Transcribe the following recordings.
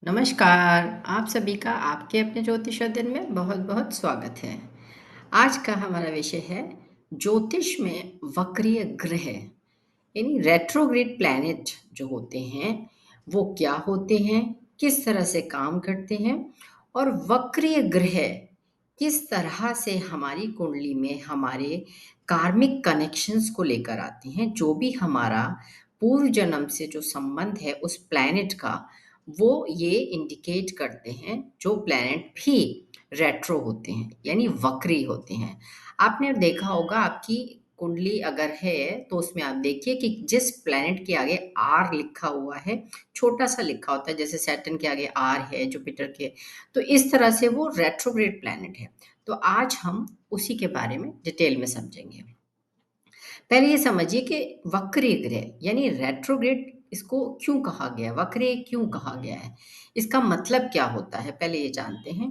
नमस्कार, आप सभी का आपके अपने ज्योतिष अध्ययन में बहुत-बहुत स्वागत है। आज का हमारा विषय है ज्योतिष में वक्रीय ग्रह यानी रेट्रोग्रेड प्लैनेट जो होते हैं, वो क्या होते हैं, किस तरह से काम करते हैं और वक्रीय ग्रह किस तरह से हमारी कुंडली में हमारे कार्मिक कनेक्शंस को लेकर आते हैं, जो भी हमारा पूर्व जन्म से जो संबंध है उस प्लैनेट का, वो ये इंडिकेट करते हैं, जो प्लैनेट भी रेट्रो होते हैं, यानी वक्री होते हैं। आपने देखा होगा आपकी कुंडली अगर है तो उसमें आप देखिए कि जिस प्लैनेट के आगे आर लिखा हुआ है, छोटा-सा लिखा होता है जैसे सैटर्न के आगे आर है, जुपिटर के, तो इस तरह से वो रेट्रोग्रेड प्लैनेट है। तो आज हम उसी के बारे में डिटेल में समझेंगे। पहले ये समझिए कि वक्रीय ग्रह यानी रेट्रोग्रेड इसको क्यों कहा गया है? वक्रीय क्यों कहा गया है? इसका मतलब क्या होता है? पहले ये जानते हैं।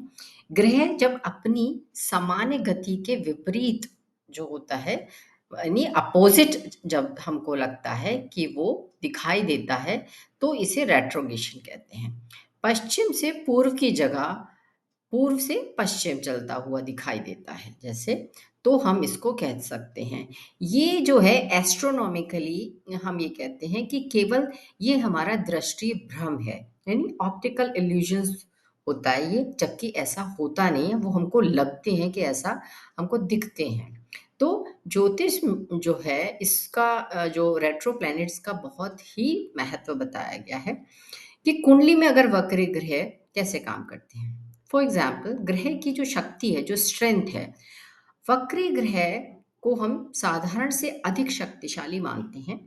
ग्रह जब अपनी सामान्य गति के विपरीत जो होता है, यानी अपोज़िट जब हमको लगता है कि वो दिखाई देता है, तो इसे रेट्रोगेशन कहते हैं। पश्चिम से पूर्व की जगह पूर्व से पश्चिम चलता हुआ दिखाई देता है जैसे, तो हम इसको कह सकते हैं। ये जो है एस्ट्रोनॉमिकली हम ये कहते हैं कि केवल ये हमारा दृष्टि भ्रम है, यानी ऑप्टिकल इल्यूजन्स होता है ये, जबकि ऐसा होता नहीं है, वो हमको लगते हैं कि ऐसा हमको दिखते हैं। तो ज्योतिष जो है इसका जो रेट्रो प्लैनेट्स का बहुत ही महत्व बताया गया है कि कुंडली में अगर वक्र ग्रह कैसे काम करते हैं। फॉर एग्जाम्पल ग्रह की जो शक्ति है, जो स्ट्रेंथ है, वक्री ग्रह को हम साधारण से अधिक शक्तिशाली मानते हैं।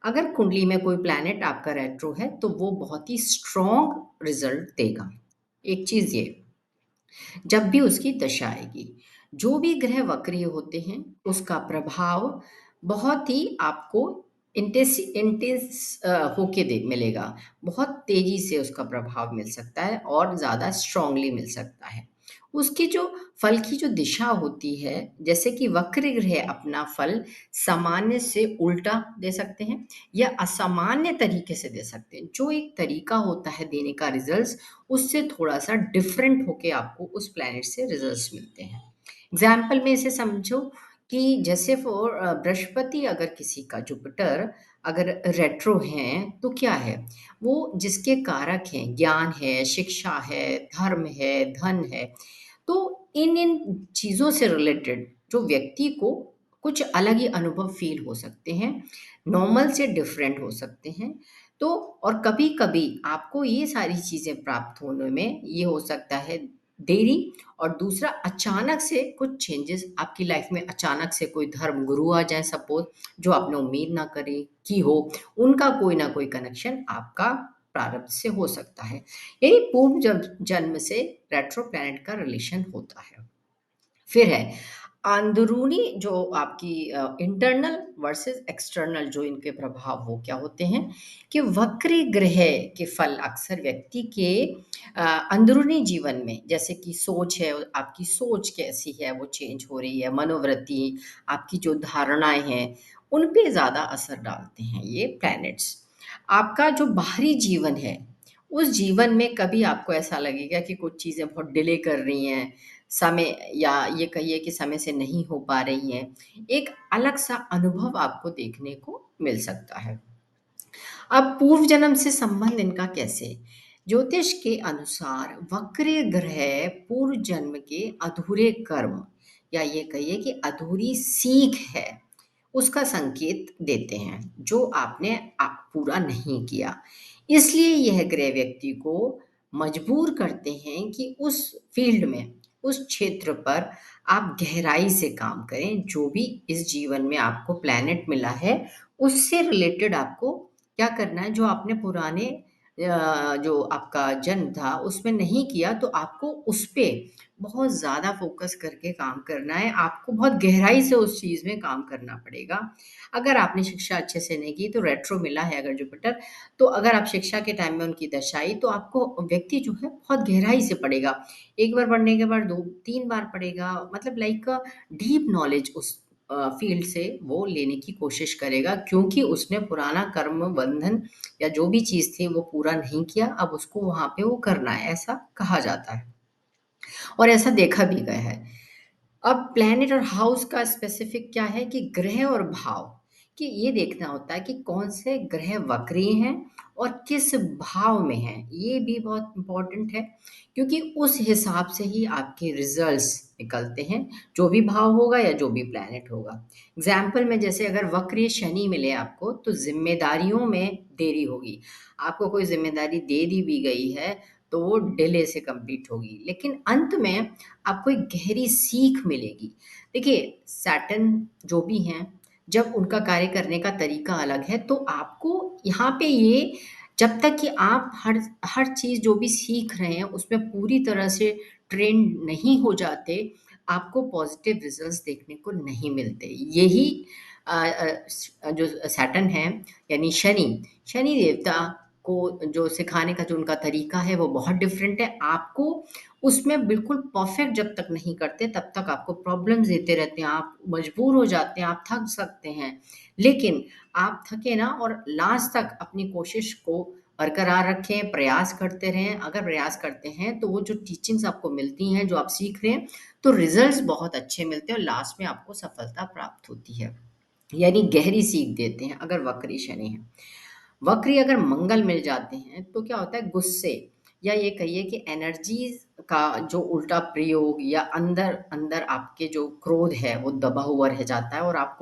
अगर कुंडली में कोई प्लैनेट आपका रेट्रो है तो वो बहुत ही स्ट्रॉन्ग रिजल्ट देगा। एक चीज ये, जब भी उसकी दशा आएगी, जो भी ग्रह वक्रीय होते हैं उसका प्रभाव बहुत ही आपको इंटेंस होके दे मिलेगा। बहुत तेजी से उसका प्रभाव मिल सकता है और ज़्यादा स्ट्रांगली मिल सकता है। उसकी जो फल की जो दिशा होती है, जैसे कि वक्र ग्रह अपना फल सामान्य से उल्टा दे सकते हैं या असामान्य तरीके से दे सकते हैं। जो एक तरीका होता है देने का रिजल्ट्स, उससे थोड़ा-सा डिफरेंट होके आपको उस प्लैनेट से रिजल्ट्स मिलते हैं। एग्ज़ाम्पल में इसे समझो कि जैसे फॉर बृहस्पति अगर किसी का जुपिटर अगर रेट्रो हैं, तो क्या है? वो जिसके कारक हैं, ज्ञान है, शिक्षा है, धर्म है, धन है, तो इन चीज़ों से रिलेटेड जो व्यक्ति को कुछ अलग ही अनुभव फ़ील हो सकते हैं, नॉर्मल से डिफरेंट हो सकते हैं। तो और कभी-कभी आपको ये सारी चीज़ें प्राप्त होने में ये हो सकता है देरी, और दूसरा अचानक से कुछ चेंजेस आपकी लाइफ में, अचानक से कोई धर्म गुरु आ जाए सपोज़, जो आपने उम्मीद ना करी कि हो, उनका कोई ना कोई कनेक्शन आपका प्रारब्ध से हो सकता है। यही पूर्व जन्म से रेट्रो प्लैनेट का रिलेशन होता है। फिर है अंदरूनी जो आपकी इंटरनल वर्सेस एक्सटर्नल जो इनके प्रभाव वो क्या होते हैं कि वक्री ग्रह के फल अक्सर व्यक्ति के अंदरूनी जीवन में, जैसे कि सोच है, आपकी सोच कैसी है वो चेंज हो रही है, मनोवृत्ति, आपकी जो धारणाएं हैं, उन पे ज़्यादा असर डालते हैं ये प्लैनेट्स। आपका जो बाहरी जीवन है, उस जीवन में कभी आपको ऐसा लगेगा कि कुछ चीज़ें बहुत डिले कर रही हैं, समय, या ये कहिए कि समय से नहीं हो पा रही हैं। एक अलग-सा अनुभव आपको देखने को मिल सकता है। अब पूर्व जन्म से संबंध इनका कैसे? ज्योतिष के अनुसार वक्र ग्रह पूर्व जन्म के अधूरे कर्म, या ये कहिए कि अधूरी सीख है, उसका संकेत देते हैं, जो आपने पूरा नहीं किया। इसलिए यह ग्रह व्यक्ति को मजबूर करते हैं कि उस फील्ड में, उस क्षेत्र पर आप गहराई से काम करें। जो भी इस जीवन में आपको प्लैनेट मिला है, उससे रिलेटेड आपको क्या करना है, जो आपने पुराने जो आपका जन्म था उसमें नहीं किया, तो आपको उस पे बहुत ज़्यादा फ़ोकस करके काम करना है। आपको बहुत गहराई से उस चीज़ में काम करना पड़ेगा। अगर आपने शिक्षा अच्छे से नहीं की, तो रेट्रो मिला है अगर जुपिटर, तो अगर आप शिक्षा के टाइम में उनकी दशा आई, तो आपको व्यक्ति जो है बहुत गहराई से पढ़ेगा। एक बार पढ़ने के बाद 2-3 बार पढ़ेगा, मतलब लाइक डीप नॉलेज उस फ़ील्ड से वो लेने की कोशिश करेगा, क्योंकि उसने पुराना कर्म बंधन या जो भी चीज़ थी वो पूरा नहीं किया, अब उसको वहाँ पे वो करना है, ऐसा कहा जाता है और ऐसा देखा भी गया है। अब प्लैनेट और हाउस का स्पेसिफिक क्या है कि ग्रह और भाव, कि ये देखना होता है कि कौन से ग्रह वक्रीय हैं और किस भाव में हैं। ये भी बहुत इम्पोर्टेंट है, क्योंकि उस हिसाब से ही आपके रिजल्ट्स निकलते हैं, जो भी भाव होगा या जो भी प्लैनेट होगा। एग्जाम्पल में जैसे अगर वक्रीय शनि मिले आपको, तो जिम्मेदारियों में देरी होगी। आपको कोई जिम्मेदारी दे दी भी गई है तो वो डिले से कंप्लीट होगी, लेकिन अंत में आपको एक गहरी सीख मिलेगी। देखिए, सैटर्न जो भी हैं, जब उनका कार्य करने का तरीका अलग है, तो आपको यहाँ पे ये, जब तक कि आप हर हर चीज़ जो भी सीख रहे हैं, उसमें पूरी तरह से ट्रेंड नहीं हो जाते, आपको पॉज़िटिव रिज़ल्ट्स देखने को नहीं मिलते। यही जो सैटर्न है, यानी शनि, शनि देवता को जो सिखाने का जो उनका तरीका है, वो बहुत डिफरेंट है। आपको उसमें बिल्कुल परफेक्ट जब तक नहीं करते, तब तक आपको प्रॉब्लम्स देते रहते हैं, आप मजबूर हो जाते हैं, आप थक सकते हैं। लेकिन आप थके ना, और लास्ट तक अपनी कोशिश को बरकरार रखें, प्रयास करते रहें। अगर प्रयास करते हैं, तो वो जो टीचिंग्स आपको मिलती हैं, जो आप सीख रहे हैं, तो रिज़ल्ट्स बहुत अच्छे मिलते हैं और लास्ट में आपको सफलता प्राप्त होती है। यानी गहरी सीख देते हैं, अगर वक्री शनि है। वक्री अगर मंगल मिल जाते हैं, तो क्या होता है, गुस्से या ये कहिए कि एनर्जीज का जो उल्टा प्रयोग, या अंदर अंदर आपके जो क्रोध है वो दबा हुआ रह जाता है और आप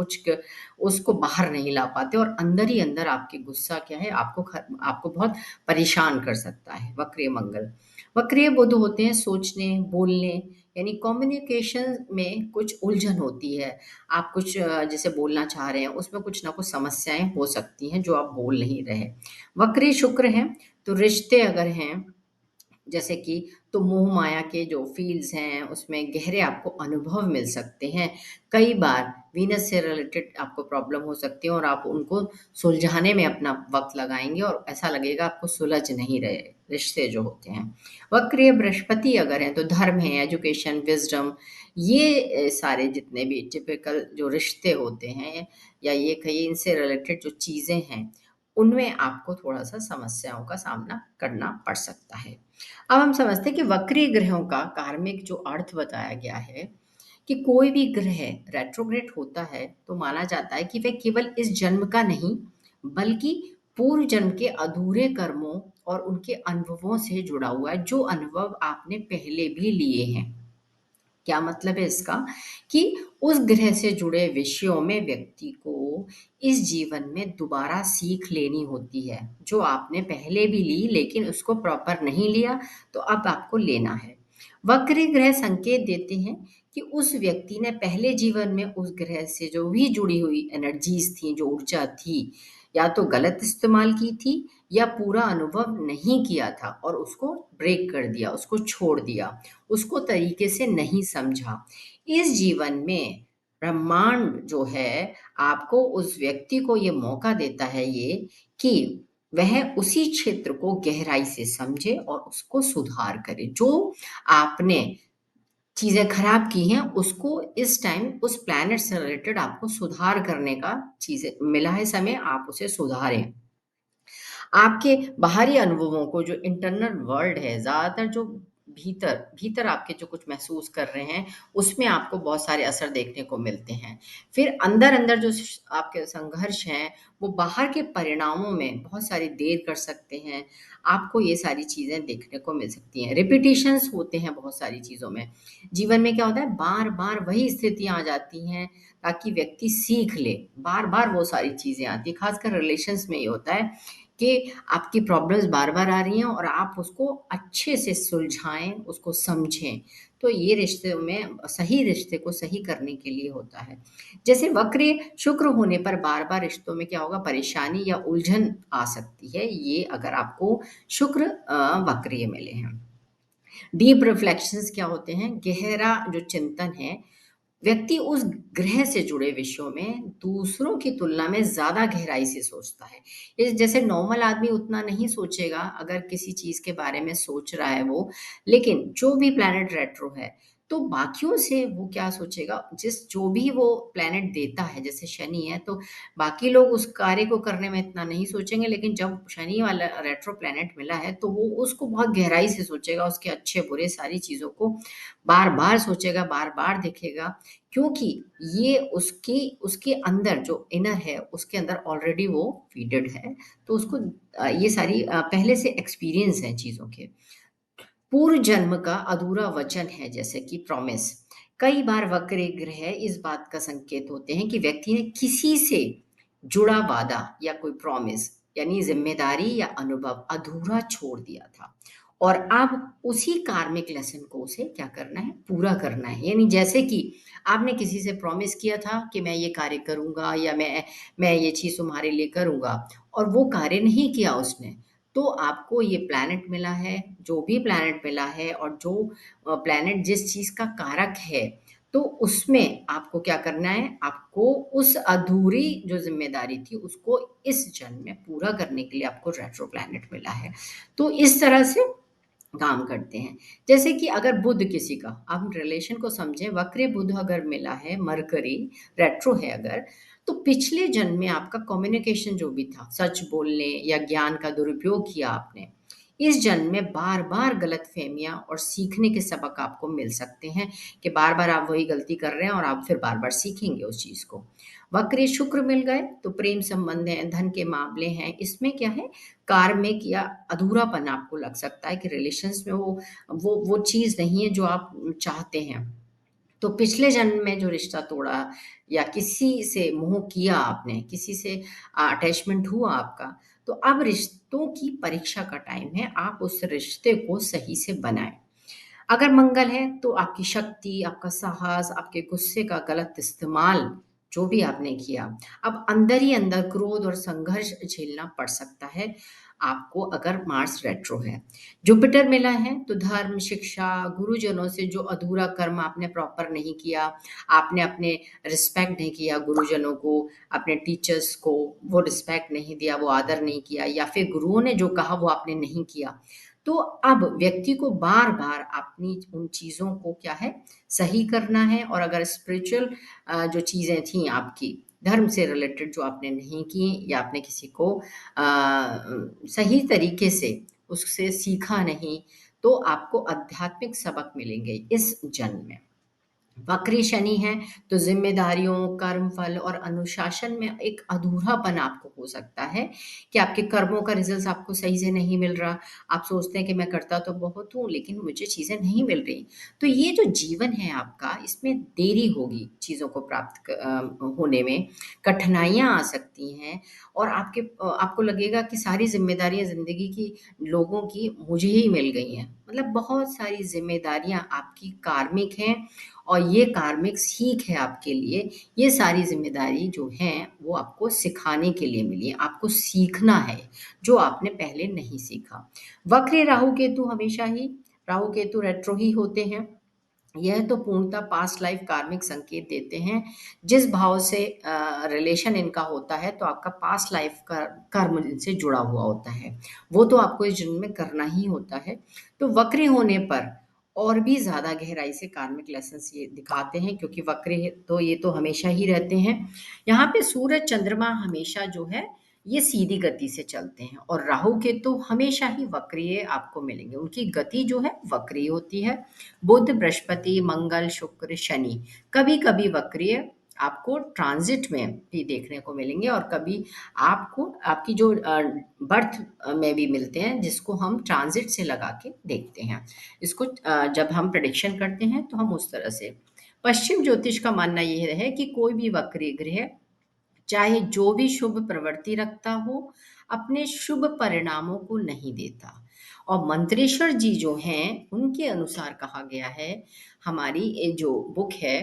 उसको बाहर नहीं ला पाते, और अंदर ही अंदर आपके गुस्सा क्या है, आपको बहुत परेशान कर सकता है वक्रीय मंगल। वक्रीय बुध होते हैं सोचने, बोलने, यानी कम्युनिकेशन में कुछ उलझन होती है। आप कुछ जैसे बोलना चाह रहे हैं, उसमें कुछ ना कुछ समस्याएँ हो सकती हैं, जो आप बोल नहीं रहे। वक्री शुक्र हैं, तो रिश्ते अगर हैं, जैसे कि, तो मोह माया के जो फ़ील्ड्स हैं, उसमें गहरे आपको अनुभव मिल सकते हैं। कई बार वीनस से रिलेटेड आपको प्रॉब्लम हो सकती है और आप उनको सुलझाने में अपना वक़्त लगाएँगे और ऐसा लगेगा आपको सुलझ नहीं रहे, रिश्ते जो होते हैं। वक्रीय बृहस्पति अगर हैं, तो धर्म है, एजुकेशन, विज़डम, ये सारे जितने भी टिपिकल जो रिश्ते होते हैं, या ये कहिए इनसे रिलेटेड जो चीज़ें हैं, उनमें आपको थोड़ा-सा समस्याओं का सामना करना पड़ सकता है। अब हम समझते हैं कि वक्रीय ग्रहों का कार्मिक जो अर्थ बताया गया है, कि कोई भी ग्रह रेट्रोग्रेड होता है, तो माना जाता है कि वह केवल इस जन्म का नहीं, बल्कि पूर्व जन्म के अधूरे कर्मों और उनके अनुभवों से जुड़ा हुआ है, जो अनुभव आपने पहले भी लिए हैं। क्या मतलब है इसका? कि उस ग्रह से जुड़े विषयों में व्यक्ति को इस जीवन में दोबारा सीख लेनी होती है, जो आपने पहले भी ली लेकिन उसको प्रॉपर नहीं लिया, तो अब आपको लेना है। वक्री ग्रह संकेत देते हैं कि उस व्यक्ति ने पहले जीवन में उस ग्रह से जो भी जुड़ी हुई एनर्जीज़ थी, जो ऊर्जा थी, या तो गलत इस्तेमाल की थी, या पूरा अनुभव नहीं किया था और उसको ब्रेक कर दिया, उसको छोड़ दिया, उसको तरीके से नहीं समझा। इस जीवन में ब्रह्मांड जो है, आपको उस व्यक्ति को ये मौका देता है ये, कि वह उसी क्षेत्र को गहराई से समझे और उसको सुधार करे। जो आपने चीज़ें खराब की हैं, उसको इस टाइम उस प्लैनेट से रिलेटेड आपको सुधार करने का चीज़ें मिला है समय, आप उसे सुधारें। आपके बाहरी अनुभवों को, जो इंटरनल वर्ल्ड है, ज़्यादातर जो भीतर भीतर आपके जो कुछ महसूस कर रहे हैं, उसमें आपको बहुत सारे असर देखने को मिलते हैं। फिर अंदर-अंदर जो आपके संघर्ष हैं, वो बाहर के परिणामों में बहुत सारी देर कर सकते हैं। आपको ये सारी चीज़ें देखने को मिल सकती हैं। रिपिटिशंस होते हैं बहुत सारी चीज़ों में। जीवन में क्या होता है, बार-बार वही स्थितियाँ आ जाती हैं, ताकि व्यक्ति सीख ले। बार-बार वो सारी चीज़ें आती हैं, खासकर रिलेशंस में ये होता है कि आपकी प्रॉब्लम्स बार-बार आ रही हैं और आप उसको अच्छे से सुलझाएँ, उसको समझें। तो ये रिश्ते में सही रिश्ते को सही करने के लिए होता है। जैसे वक्र शुक्र होने पर बार-बार रिश्तों में क्या होगा, परेशानी या उलझन आ सकती है, ये अगर आपको शुक्र वक्रीय मिले हैं। डीप रिफ्लेक्शंस क्या होते हैं? गहरा जो चिंतन है, व्यक्ति उस ग्रह से जुड़े विषयों में दूसरों की तुलना में ज़्यादा गहराई से सोचता है। जैसे नॉर्मल आदमी उतना नहीं सोचेगा, अगर किसी चीज़ के बारे में सोच रहा है वो, लेकिन जो भी प्लैनेट रेट्रो है, तो बाकियों से वो क्या सोचेगा, जो भी वो प्लैनेट देता है, जैसे शनि है, तो बाकी लोग उस कार्य को करने में इतना नहीं सोचेंगे, लेकिन जब शनि वाला रेट्रो प्लैनेट मिला है, तो वो उसको बहुत गहराई से सोचेगा, उसके अच्छे-बुरे सारी चीज़ों को बार-बार सोचेगा, बार-बार देखेगा, क्योंकि ये उसकी उसके अंदर जो इनर है, उसके अंदर ऑलरेडी वो फीडेड है, तो उसको ये सारी पहले से एक्सपीरियंस है चीज़ों के। पूर्व जन्म का अधूरा वचन है, जैसे कि प्रॉमिस। कई बार वक्र ग्रह इस बात का संकेत होते हैं कि व्यक्ति ने किसी से जुड़ा वादा या कोई प्रॉमिस, यानी जिम्मेदारी या अनुभव अधूरा छोड़ दिया था, और अब उसी कार्मिक लेसन को उसे क्या करना है, पूरा करना है। यानी जैसे कि आपने किसी से प्रॉमिस किया था कि मैं ये कार्य करूंगा, या मैं ये चीज तुम्हारे लिए करूंगा, और वो कार्य नहीं किया उसने, तो आपको ये प्लैनेट मिला है, जो भी प्लैनेट मिला है, और जो प्लैनेट जिस चीज़ का कारक है, तो उसमें आपको क्या करना है, आपको उस अधूरी जो ज़िम्मेदारी थी, उसको इस जन्म में पूरा करने के लिए आपको रेट्रो प्लैनेट मिला है। तो इस तरह से काम करते हैं। जैसे कि अगर बुध किसी का, आप हम रिलेशन को समझें, वक्र बुध अगर मिला है, मरकरी रेट्रो है अगर, तो पिछले जन्म में आपका कम्युनिकेशन जो भी था, सच बोलने या ज्ञान का दुरुपयोग किया आपने, इस जन्म में बार-बार गलतफ़हमियाँ और सीखने के सबक आपको मिल सकते हैं, कि बार-बार आप वही गलती कर रहे हैं और आप फिर बार-बार सीखेंगे उस चीज़ को। वक्री शुक्र मिल गए, तो प्रेम संबंध हैं, धन के मामले हैं, इसमें क्या है, कार्मिक या अधूरापन आपको लग सकता है कि रिलेशंस में वो चीज़ नहीं है जो आप चाहते हैं। तो पिछले जन्म में जो रिश्ता तोड़ा, या किसी से मोह किया आपने, किसी से अटैचमेंट हुआ आपका, तो अब रिश्तों की परीक्षा का टाइम है, आप उस रिश्ते को सही से बनाएँ। अगर मंगल है, तो आपकी शक्ति, आपका साहस, आपके गुस्से का गलत इस्तेमाल, जो भी आपने किया, अब अंदर ही अंदर क्रोध और संघर्ष झेलना पड़ सकता है आपको, अगर मार्स रेट्रो है। जुपिटर मिला है, तो धर्म, शिक्षा, गुरुजनों से जो अधूरा कर्म आपने प्रॉपर नहीं किया, आपने अपने रिस्पेक्ट नहीं किया गुरुजनों को, अपने टीचर्स को वो रिस्पेक्ट नहीं दिया, वो आदर नहीं किया, या फिर गुरुओं ने जो कहा वो आपने नहीं किया, तो अब व्यक्ति को बार-बार अपनी उन चीज़ों को क्या है, सही करना है। और अगर स्पिरिचुअल जो चीज़ें थी आपकी, धर्म से रिलेटेड जो आपने नहीं की, या आपने किसी को सही तरीके से उससे सीखा नहीं, तो आपको आध्यात्मिक सबक मिलेंगे इस जन्म में। वक्री शनि है, तो ज़िम्मेदारियों, कर्मफल और अनुशासन में एक अधूरापन आपको हो सकता है, कि आपके कर्मों का रिज़ल्ट्स आपको सही से नहीं मिल रहा। आप सोचते हैं कि मैं करता तो बहुत हूँ, लेकिन मुझे चीज़ें नहीं मिल रही। तो ये जो जीवन है आपका, इसमें देरी होगी चीज़ों को प्राप्त होने में, कठिनाइयाँ आ सकती हैं, और आपको लगेगा कि सारी ज़िम्मेदारियाँ ज़िंदगी की, लोगों की मुझे ही मिल गई हैं। मतलब बहुत सारी ज़िम्मेदारियाँ आपकी कार्मिक हैं, और ये कार्मिक सीख है आपके लिए। ये सारी ज़िम्मेदारी जो हैं, वो आपको सिखाने के लिए मिली है, आपको सीखना है, जो आपने पहले नहीं सीखा। वक्र राहु-केतु हमेशा ही, राहु-केतु रेट्रो ही होते हैं। यह तो पूर्णतः पास्ट लाइफ कार्मिक संकेत देते हैं। जिस भाव से रिलेशन इनका होता है, तो आपका पास्ट लाइफ का कर्म इनसे जुड़ा हुआ होता है। वो तो आपको इस जन्म में करना ही होता है। तो वक्री होने पर और भी ज़्यादा गहराई से कार्मिक लेसन्स ये दिखाते हैं, क्योंकि वक्र है, तो ये तो हमेशा ही रहते हैं। यहाँ पे सूरज, चंद्रमा हमेशा जो है, ये सीधी गति से चलते हैं, और राहु केतु हमेशा ही वक्रीय आपको मिलेंगे। उनकी गति जो है वक्रीय होती है। बुध, बृहस्पति, मंगल, शुक्र, शनि कभी-कभी वक्रीय आपको ट्रांज़िट में भी देखने को मिलेंगे, और कभी आपको आपकी जो बर्थ में भी मिलते हैं, जिसको हम ट्रांज़िट से लगा के देखते हैं। इसको जब हम प्रेडिक्शन करते हैं, तो हम उस तरह से। पश्चिम ज्योतिष का मानना ये है कि कोई भी वक्री ग्रह, चाहे जो भी शुभ प्रवृत्ति रखता हो, अपने शुभ परिणामों को नहीं देता। और मंत्रेश्वर जी जो हैं, उनके अनुसार कहा गया है, हमारी ये जो बुक है,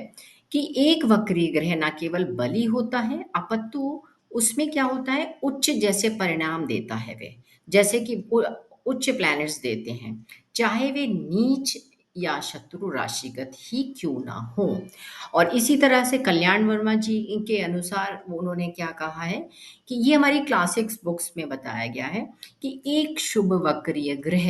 कि एक वक्री ग्रह ना केवल बली होता है, अपितु उसमें क्या होता है, उच्च जैसे परिणाम देता है वे। जैसे कि उच्च प्लैनेट्स देते हैं, चाहे वे नीच या शत्रु राशिगत ही क्यों ना हो। और इसी तरह से कल्याण वर्मा जी के अनुसार उन्होंने क्या कहा है, कि ये हमारी क्लासिक्स बुक्स में बताया गया है, कि एक शुभ वक्रीय ग्रह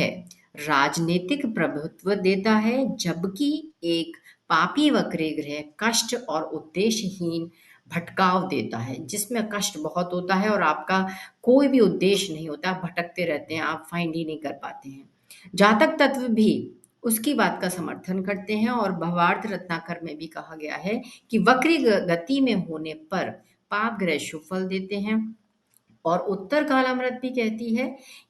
राजनीतिक प्रभुत्व देता है, जबकि एक पापी वक्री ग्रह कष्ट और उद्देश्यहीन भटकाव देता है, जिसमें कष्ट बहुत होता है और आपका कोई भी उद्देश्य नहीं होता, आप भटकते रहते हैं, आप फाइंड ही नहीं कर पाते हैं। जातक तत्व भी उसकी बात का समर्थन करते हैं और भवार्थ रत्नाकर में भी कहा गया है कि वक्री गति में होने पर पाप ग्रह शुभ फल देते हैं। और उत्तर कालामृत भी कहती है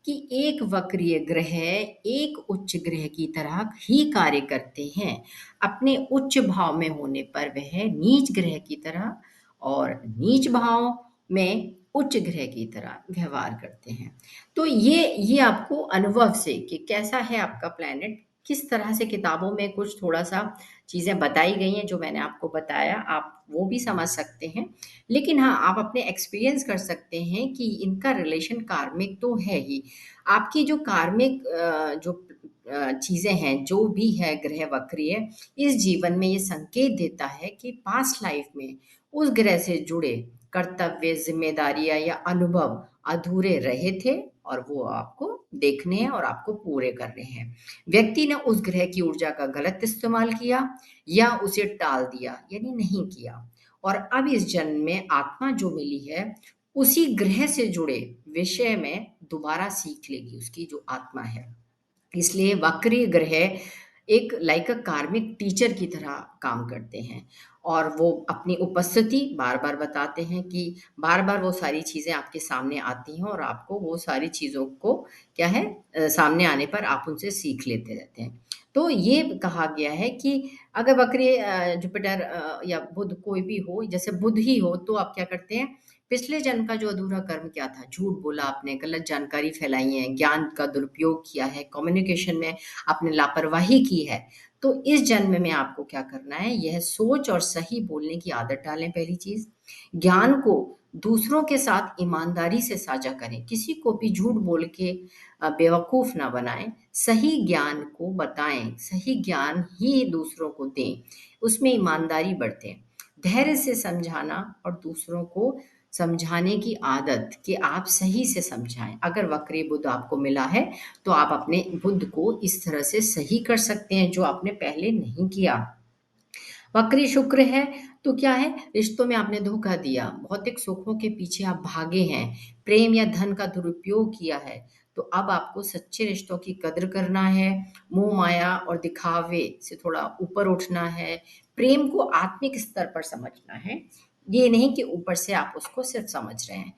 कि एक वक्रीय ग्रह एक उच्च ग्रह की तरह ही कार्य करते हैं। अपने उच्च भाव में होने पर वह नीच ग्रह की तरह और नीच भाव में उच्च ग्रह की तरह व्यवहार करते हैं। तो ये आपको अनुभव से कि कैसा है आपका प्लैनेट, किस तरह से किताबों में कुछ थोड़ा-सा चीज़ें बताई गई हैं जो मैंने आपको बताया, आप वो भी समझ सकते हैं। लेकिन हाँ, आप अपने एक्सपीरियंस कर सकते हैं कि इनका रिलेशन कार्मिक तो है ही। आपकी जो कार्मिक चीज़ें हैं, जो भी है ग्रह वक्रीय, इस जीवन में ये संकेत देता है कि पास्ट लाइफ में उस ग्रह से जुड़े कर्तव्य, ज़िम्मेदारियाँ या अनुभव अधूरे रहे थे और वो आपको देखने हैं और आपको पूरे करने हैं। व्यक्ति ने उस ग्रह की ऊर्जा का गलत इस्तेमाल किया या उसे टाल दिया, यानी नहीं किया। और अब इस जन्म में आत्मा जो मिली है, उसी ग्रह से जुड़े विषय में दोबारा सीख लेगी उसकी जो आत्मा है। इसलिए वक्री ग्रह एक लाइक अ कार्मिक टीचर की तरह काम करते हैं और वो अपनी उपस्थिति बार-बार बताते हैं कि बार-बार वो सारी चीज़ें आपके सामने आती हैं और आपको वो सारी चीज़ों को क्या है सामने आने पर आप उनसे सीख लेते रहते हैं। तो ये कहा गया है कि अगर वक्री जुपिटर या बुध कोई भी हो, जैसे बुध ही हो तो आप क्या करते हैं, पिछले जन्म का जो अधूरा कर्म क्या था? झूठ बोला आपने, गलत जानकारी फैलाई है, ज्ञान का दुरुपयोग किया है, कम्युनिकेशन में आपने लापरवाही की है। तो इस जन्म में आपको क्या करना है, यह सोच और सही बोलने की आदत डालें पहली चीज़। ज्ञान को दूसरों के साथ ईमानदारी से साझा करें, किसी को भी झूठ बोल के बेवकूफ़ ना बनाएँ, सही ज्ञान को बताएँ, सही ज्ञान ही दूसरों को दें, उसमें ईमानदारी बरतें। धैर्य से समझाना और दूसरों को समझाने की आदत कि आप सही से समझाएँ। अगर वक्री बुध आपको मिला है, तो आप अपने बुध को इस तरह से सही कर सकते हैं, जो आपने पहले नहीं किया। वक्री शुक्र है, तो क्या है, रिश्तों में आपने धोखा दिया, भौतिक सुखों के पीछे आप भागे हैं, प्रेम या धन का दुरुपयोग किया है, तो अब आपको सच्चे रिश्तों की कद्र करना है, मोह-माया और दिखावे से थोड़ा ऊपर उठना है, प्रेम को आत्मिक स्तर पर समझना है, ये नहीं कि ऊपर से आप उसको सिर्फ़ समझ रहे हैं।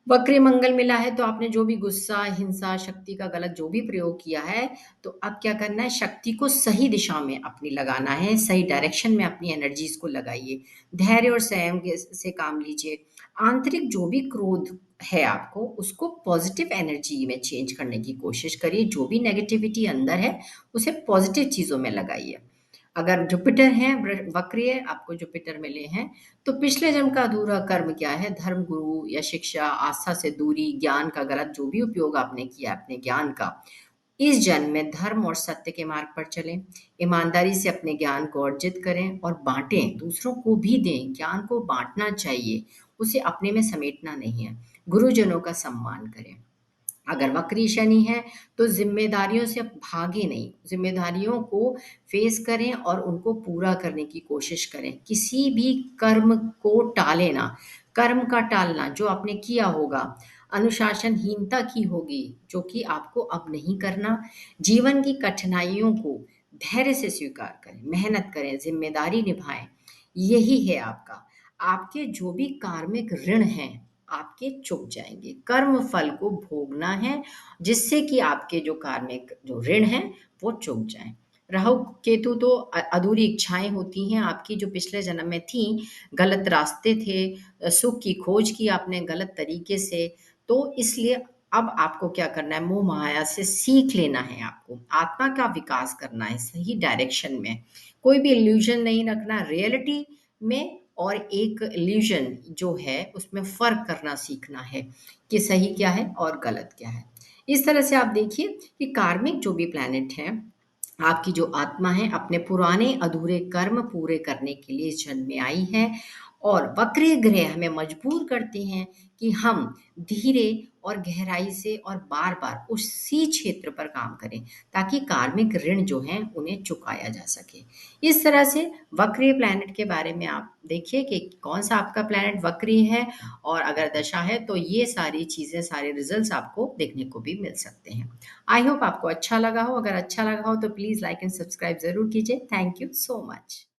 वक्री मंगल मिला है तो आपने जो भी गुस्सा, हिंसा, शक्ति का गलत जो भी प्रयोग किया है, तो अब क्या करना है, शक्ति को सही दिशा में अपनी लगाना है, सही डायरेक्शन में अपनी एनर्जीज़ को लगाइए। धैर्य और संयम के से काम लीजिए। आंतरिक जो भी क्रोध है आपको, उसको पॉज़िटिव एनर्जी में चेंज करने की कोशिश करिए। जो भी नेगेटिविटी अंदर है, उसे पॉज़िटिव चीज़ों में लगाइए। अगर जुपिटर हैं वक्रीय आपको जुपिटर मिले हैं, तो पिछले जन्म का अधूरा कर्म क्या है? धर्म गुरु या शिक्षा, आस्था से दूरी, ज्ञान का गलत जो भी उपयोग आपने किया अपने ज्ञान का, इस जन्म में धर्म और सत्य के मार्ग पर चलें, ईमानदारी से अपने ज्ञान को अर्जित करें और बाँटें, दूसरों को भी दें, ज्ञान को बाँटना चाहिए, उसे अपने में समेटना नहीं है। गुरुजनों का सम्मान करें। अगर वक्री शनि है, तो ज़िम्मेदारियों से भागे नहीं, ज़िम्मेदारियों को फ़ेस करें और उनको पूरा करने की कोशिश करें। किसी भी कर्म को टालें ना, कर्म का टालना जो आपने किया होगा, अनुशासनहीनता की होगी, जो कि आपको अब नहीं करना। जीवन की कठिनाइयों को धैर्य से स्वीकार करें, मेहनत करें, ज़िम्मेदारी निभाएँ, यही है आपका। आपके जो भी कार्मिक ऋण हैं, आपके चुक जाएँगे। कर्म फल को भोगना है, जिससे कि आपके जो कार्मिक जो ऋण हैं, वो चुक जाएँ। राहु केतु तो अधूरी इच्छाएँ होती हैं आपकी जो पिछले जन्म में थीं, गलत रास्ते थे, सुख की खोज की आपने गलत तरीके से, तो इसलिए अब आपको क्या करना है, मोह-माया से सीख लेना है आपको। आत्मा का विकास करना है सही डायरेक्शन में। कोई भी इल्यूज़न नहीं रखना, रियलिटी में और एक इल्यूज़न जो है, उसमें फ़र्क करना सीखना है कि सही क्या है और गलत क्या है। इस तरह से आप देखिए कि कार्मिक जो भी प्लैनेट हैं, आपकी जो आत्मा है, अपने पुराने अधूरे कर्म पूरे करने के लिए इस जन्म में आई है और वक्रीय ग्रह हमें मजबूर करते हैं कि हम धीरे और गहराई से और बार-बार उसी क्षेत्र पर काम करें, ताकि कार्मिक ऋण जो हैं, उन्हें चुकाया जा सके। इस तरह से वक्रीय प्लैनेट के बारे में आप देखिए कि कौन-सा आपका प्लैनेट वक्रीय है और अगर दशा है, तो ये सारी चीज़ें, सारे रिज़ल्ट्स आपको देखने को भी मिल सकते हैं। आई होप आपको अच्छा लगा हो, अगर अच्छा लगा हो तो प्लीज़ लाइक एंड सब्सक्राइब ज़रूर कीजिए। Thank you so much.